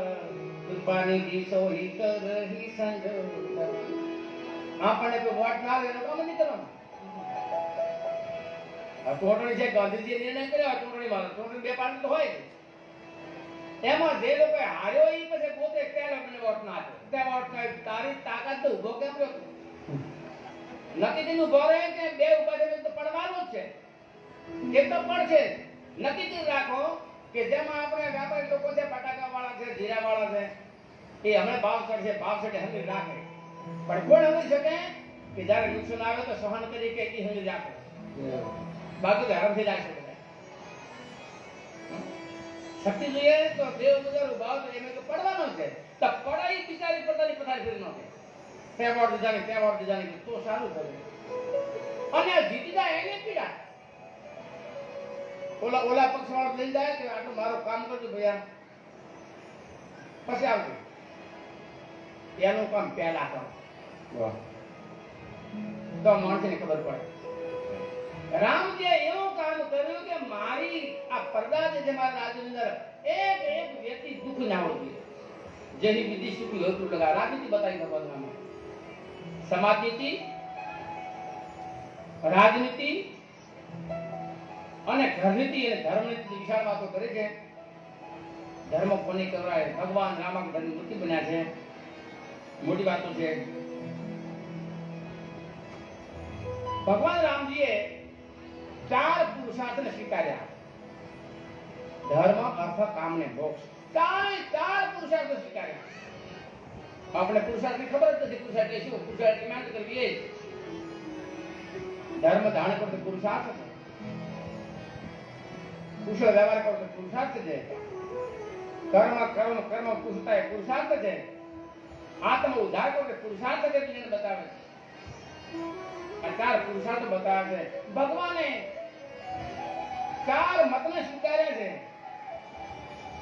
કૃપાની દીસો હી કરહી સંજોગા. આપણને કોઈ વોટ ના આવે એનો કામ નહીં કરવાનું. આ ચૂંટણી છે, ગાંધીજીએ નિર્ણય કર્યો ચૂંટણીમાં, ચૂંટણી બે પાર્ટી તો હોય, એમાં જે લોકો હાર્યો એ પછી પોતે પહેલા મને વોટ ના આપ્યો, તે વોટ ના તારી તાકાત તો ઉભો કેમ રહ્યો? નક્કી થી ઉભો રહે કે બે ઉભા થઈને તો પડવાનું જ છે, એ તો પડશે. નક્કી થી રાખો કે જેમાં આપણે વ્યાપારી લોકો છે, બટાકા વાળા છે, જીરા વાળા છે, એ હમણાં ભાવ ચડશે, ભાવ ચડે હમી રાખે, પણ કોણ હમી શકે કે જયારે નુકસાન આવે તો સહન કરી કે એ હમી રાખે, બાકી તો હરમથી રાખશે. શક્તિ જોઈએ તો દેવ ગુજાર ભાવ તો એમ તો પડવાનો છે, તો પડાઈ બિચારી પોતાની પથારી ફેરી નાખે, તહેવાર દીધાની તો સારું થયું. અને જીતી જાય એને પીડા. ઓલા પક્ષ વાળો લઈ જાય કે આટલું મારું કામ કરજો ભૈયા, પછી આવજો, એનું કામ પહેલા કરો તો માણસને ખબર પડે. રામજીએ એવું કામ કર્યું કે મારી આ પડદા છે મારા રાજ્યની અંદર એક એક વ્યક્તિ દુઃખ ના હોવું જોઈએ. જેની વિધિ સુખી હોય એટલું લગા રાજનીતિ બતાવી ભગવાન. સમાજ નીતિ, રાજનીતિ અને ઘરનીતિ અને ધર્મનીતિ વિશાળ વાતો કરે છે. ધર્મ કોને કહેવાય? ભગવાન રામા ધર્મ મૂર્તિ બન્યા છે, મોટી વાતો છે. ભગવાન રામજીએ 4 પુરુષાર્થને સ્વીકાર્યા: ધર્મ, અર્થ, કામ ને મોક્ષ. 4 પુરુષાર્થ સ્વીકાર્યા. આપણે પુરુષાર્થની ખબર જ નથી. પુરુષાર્થ એટલે શું? પુરુષાર્થ મહેનત કરવી એ ધર્મ ધારણ કરતો પુરુષાર્થ છે, કુશળ વ્યવહાર કરતો પુરુષાર્થ છે, કર્મ કર્મ કર્મ કુશળતા એ પુરુષાર્થ છે, આત્મ ઉદ્ધાર કરતો પુરુષાર્થ છે. એને બતાવે છે આ 4 પુરુષાર્થ બતાવે છે. ભગવાને 4 મતને સ્વીકાર્યા છે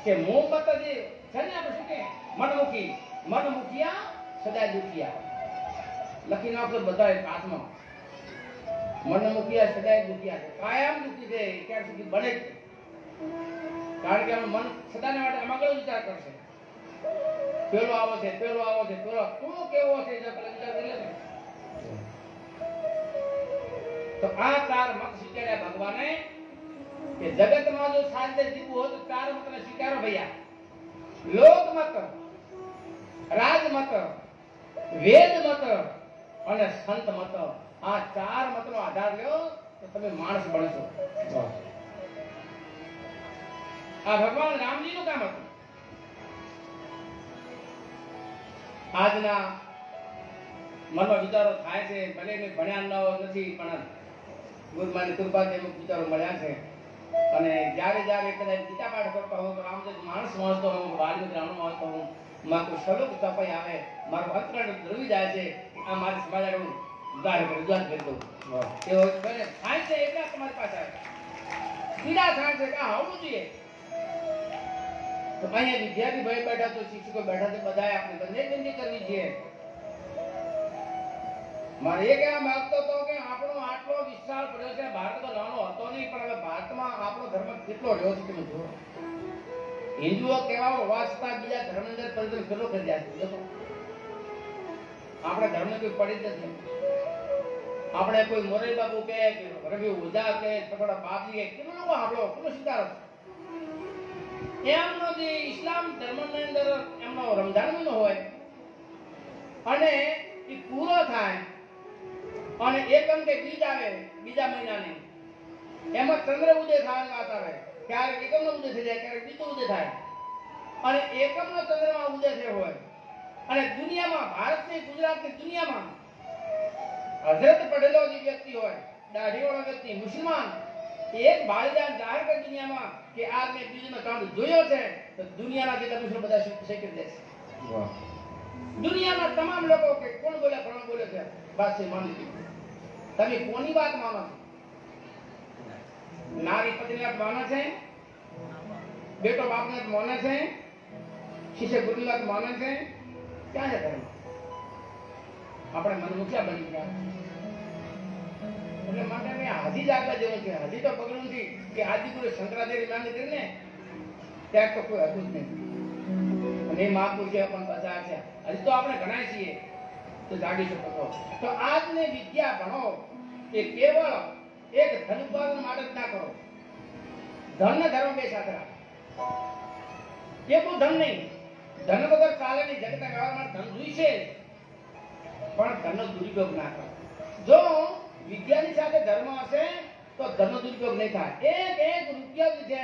કે મોહ મત જે છે ને આપણે શું કે મનમુખી, મન મુખિયા સદા દુખિયા. લખી નાખો બધા હાથમાં. મન મુખિયા સદા દુખિયા છે, કાયમ દુખી છે ત્યાર સુધી બને જ. કારણ કે મન સદાને માટે અમગળ વિચાર કરશે. પેલો આવો છે, પેલો આવો છે, પેલો તું કેવો છે, વિચાર કરી લે. તો આ 4 મત સ્વીકાર્યા ભગવાને કે જગતમાં જો શાંતિ જીવવું હોય તો 4 મતને સ્વીકારો ભૈયા. લોક મત, રાજ મત, વેદ મત અને સંત મત. આ 4 મતનો આધાર લ્યો તો તમે માણસ બનશો. આ ભગવાન રામજીનું કામ હતું. આજના મનમાં વિચારો થાય છે, ભલે મેં ભણ્યા નથી, પણ ગુરુમાની કૃપાથી અમુક વિચારો મળ્યા છે. અને જ્યારે જ્યારે કદાચ ગીતા પાઠ કરતો હોઉં તો રામચરિત માણસ વાંચતો હોઉં વાલ્મીકી રામાયણ વાંચતો હોઉં મારે કોઈ શ્લોક તપાઈ આવે મારું અંતરણ ધ્રુવી જાય છે આ મારી સમાજ આગળ હું રજૂઆત કરી દઉં એવો થાય છે એટલા તમારી પાસે આવે પીડા થાય છે કે આવડવું જોઈએ તો અહીંયા વિદ્યાર્થી ભાઈ બેઠા તો શિક્ષકો બેઠા તો બધાએ આપણે બંને વિનંતી કરવી જોઈએ મારે એ કહેવા માંગતો હતો કે આપણો આટલો વિશાળ પડ્યો છે ભારત તો નાનો હતો નહીં પણ હવે ભારતમાં આપણો ધર્મ કેટલો રહ્યો છે તમે જુઓ હિન્દુઓ કેવા હોવા છતાં બીજા ધર્મની અંદર પરિવર્તન કેટલો કરી રહ્યા છે આપણે ધર્મ કોઈ પડી જ નથી આપણે કોઈ મોરારી બાપુ કે રવિ ઓઝા કે થોડા બાપજી કે કેટલો લોકો આપણો કેટલો સ્વીકાર એમનો જે ઇસ્લામ ધર્મની અંદર એમનો રમઝાન મહિનો હોય અને એ પૂરો થાય અને એકમ કે બીજ આવે બીજા મહિનાની એમાં ચંદ્ર ઉદય થવાની વાત આવે ક્યારેક એકમનો ઉદય થઈ જાય ક્યારેક બીજો ઉદય થાય અને એકમનો ચંદ્રમાં ઉદય થયો હોય અને દુનિયામાં ભારતની ગુજરાતની દુનિયામાં હજરત પડેલો જે વ્યક્તિ હોય દાઢીવાળો વ્યક્તિ મુસલમાન એક બાળીદાન જાહેર કરી દુનિયામાં કે આજ મેં બીજનો કાંડ જોયો છે તો દુનિયાના જેટલા મુસલમાન બધા સ્વીકારી દેશે દુનિયાના તમામ લોકો કે કોણ બોલે છે વાત છે માની તમે કોની વાત માનો છો નારી પત્ની વાત માને છે બેટો બાપને વાત માને છે શિષ્ય ગુરુની વાત માને છે ક્યાં છે ધર્મ આપણે મનમુખ્યા બની ગયા એટલે માટે મેં હાજી જ આગળ જેવું છે હજી તો પગડું નથી કે આદિગુરુ શંકરાચાર્ય માંગણી કરીને ત્યાં તો કોઈ હતું જ નહીં અને એ મહાપુરુષ પણ બધા છે હજી તો આપણે ઘણા છીએ તો જાગી શકો તો આજની વિદ્યા ભણો એ કેવળ એક ધન ઉપાર્જન માટે જ ના કરો ધન ને ધર્મ બે સાથે રાખો એવું ધન નહીં ધન વગર ચાલે નહીં જગતના વ્યવહાર માટે ધન જોઈશે પણ ધનનો દુરુપયોગ ના કરો જો વિદ્યાની સાથે ધર્મ હશે તો ધનનો દુરુપયોગ નહીં થાય એક રૂપિયા છે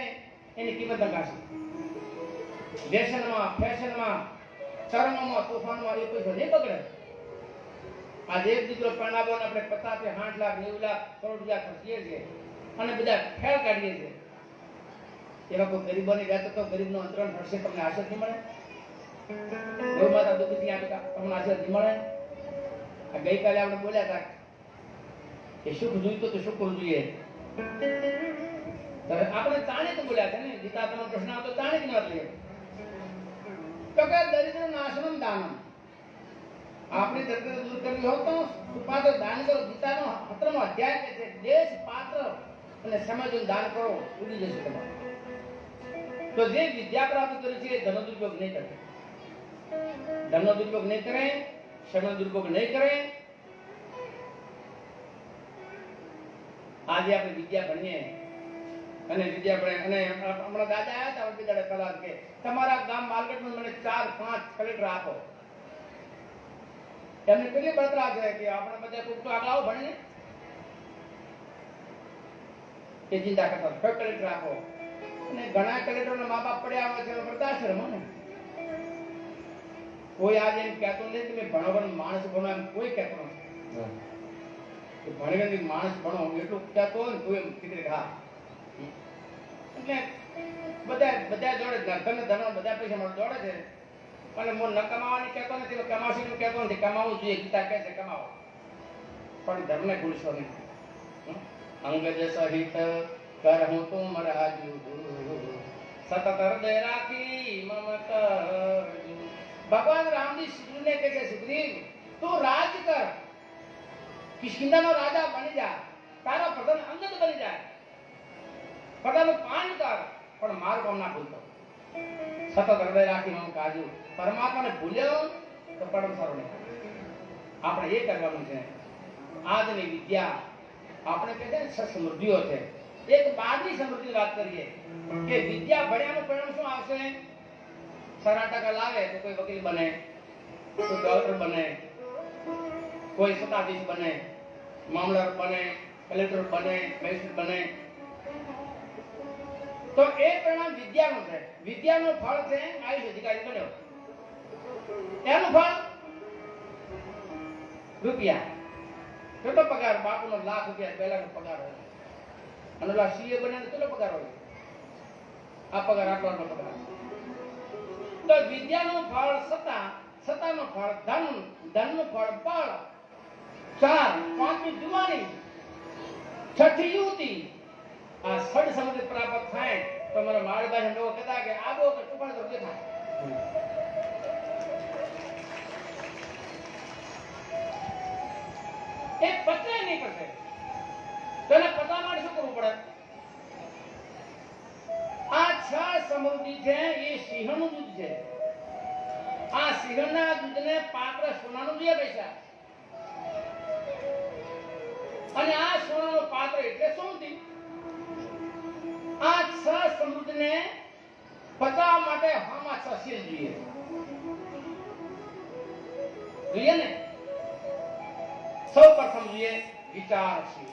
એની કિંમત નકાશે વ્યસનમાં ફેશનમાં ચરણોમાં તોફાનમાં એ પૈસા નહીં બગડે આજે એક દીકરો પરણાવો આપણે 50 થી 60 લાખ 90 લાખ કરોડ રૂપિયા ખર્ચીએ છીએ અને બધા ખેલ કાઢીએ છીએ એવા કોઈ ગરીબોની વાત તો ગરીબનો અંતરણ હશે તમને આશીર્વાદ નહીં મળે ગૌ માતા દુઃખી આપતા તમને આશીર્વાદ નહીં મળે આ ગઈકાલે આપણે બોલ્યા હતા કે સુખ જોઈતો તો સુખ કરવું જોઈએ આપણે તાણે તો બોલ્યા હતા ને ગીતા તમારો પ્રશ્ન આવતો તાણે જ વાત લઈએ તો કે દરિદ્ર નાશનમ દાનમ આપણે દરિદ્ર દૂર કરવી હોય તો પાત્ર દાન કરો ગીતાનો 17મો અધ્યાય કે છે દેશ પાત્ર અને સમયનું દાન કરો ઉડી જશે તમારું તો જે વિદ્યા પ્રાપ્ત કરી છે ધનનો દુરુપયોગ નહીં કરે ધનનો દુરુપયોગ નહીં કરે સમયનો દુરુપયોગ નહીં કરે આજે આપણે વિદ્યા ભણીએ અને વિદ્યા ભણે અને હમણાં દાદા આવ્યા હતા વિદ્યાલય કલાક કે તમારા ગામ માર્કેટમાં મને 4-5 કલેક્ટર આપો એમને કેટલી બળતરા છે કે આપણે બધા ખૂબ તો આગળ આવો ભણીને કે ચિંતા કરતા 6 કલેક્ટર આપો અને ઘણા કલેક્ટરના મા બાપ પડ્યા હોય છે વૃદ્ધાશ્રમ ને કોઈ આજે એમ કહેતો નથી કે મેં ભણવાનું માણસ ભણો એમ કોઈ કહેતો નથી ભણેલી માણસ ભણો એટલું કહેતો હોય ને કોઈ એમ કીધું હા એટલે બધા જોડે ધન બધા પૈસા મારે જોડે છે અને હું ન કમાવાની કહેતો નથી કમાશી કહેતો નથી કમાવું જોઈએ ગીતા કહે છે કમાવો પણ ધર્મને ભૂલશો નહીં અંગજ સહિત કરહું તુમ રાજુ સતત હૃદય રાખી મમ કરજુ ભગવાન રામજી સુગ્રીવને કહે છે સુગ્રીવ તું રાજ કર કિષ્કિંધાનો રાજા બની જા તારો પ્રધાન અંગદ બની જાય પ્રધાનનું પાન કર પણ મારું કામ ના ભૂલતો સતત હૃદય રાખી મમ કાજુ પરમાત્માને ભૂલ્યો તો પરમ સારું નહીં આપણે એ કરવાનું છે આજની વિદ્યા આપણે કહે છે ને સમૃદ્ધિઓ છે એક બારની સમૃદ્ધિની વાત કરીએ કે વિદ્યા ભણ્યાનું પરિણામ શું આવશે 9% લાવે તો કોઈ વકીલ બને કોઈ ડોક્ટર બને કોઈ સત્તાધીશ બને મામલતદાર બને કલેક્ટર બને મેજિસ્ટ્રેટ બને તો એ પરિણામ વિદ્યાનું છે વિદ્યાનું ફળ છે આયુષ અધિકારી બન્યો એનું ફળ રૂપિયા કેટલો પગાર બાપુનો 1,00,000 રૂપિયા 2 લાખ પગાર હોય અને ઓલા સીએ બન્યા કેટલો પગાર હોય? આ પગાર આટલો પગાર. તો વિદ્યાનું ફળ સત્તા, સત્તાનું ફળ ધન, ધનનું ફળ બળ, 4 પાંચમી જુવાની, 6ઠી યુવતી. આ ષડ સમૃદ્ધિ પ્રાપ્ત થાય તો મારા માળભાઈ લોકો કહેતા કે આબો કે ટુકડા તો થાય. એક પત્ની નહીં કરશે તો એને પતા માટે શું કરવું પડે? આ 6 સમૃદ્ધિ છે એ સિંહણનું દૂધ છે. આ સિંહણના દૂધને પાત્ર સોનાનું દે પૈસા. અને આ સોનાનું પાત્ર એટલે સમૃદ્ધિ. આ 6 સમૃદ્ધિને પચાવવા માટે હામાં 6 શીલ જોઈએ. જોઈએ ને? સૌ પ્રથમ જોઈએ વિચારશીલ,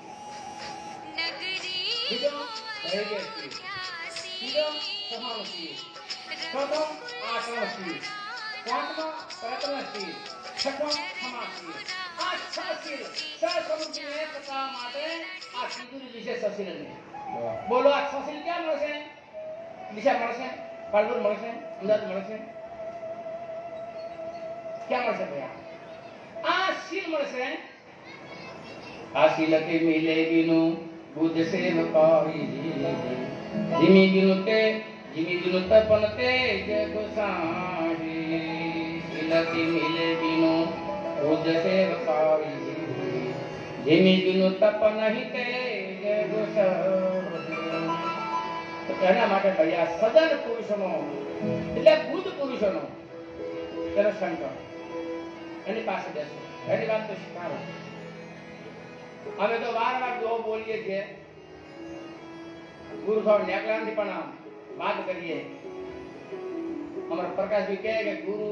બીજો ધૈર્યશીલ, ત્રીજો સહનશીલ, ચોથો આચરણશીલ, પાંચમો પ્રયત્નશીલ, છઠ્ઠો ક્ષમાશીલ. આ 6 શીલ 6 સમૃદ્ધિને પચાવવા માટે આ કીધું છે 6 શીલને. બોલો આ 6 શીલ ક્યાં મળશે? દિશા મળશે, પાલપુર મળશે, અમદાવાદ મળશે, ક્યાં મળશે ભાઈ? આ શીલ મળશે. આ શીલ કે મિલે બિનું બુદ્ધ સેવકાઈ, ધીમી બિનું તે ધીમી બિનું તપન તે જય ગોસાઈ. શીલ કે મિલે બિનું બુદ્ધ સેવકાઈ, ધીમી બિનું તપન તે જય ગોસાઈ. તો એના માટે ભાઈ આ સદન પુરુષનો એટલે બુદ્ધ પુરુષનો તેનો સંકલ્પ એની પાસે બેસો, એની વાત તો શીખાડો. અમે તો વારંવાર દો બોલીએ છીએ, ગુરુ સાહેબ નેકલાથી પણ વાત કરીએ. અમારા પ્રકાશભાઈ કહે કે ગુરુ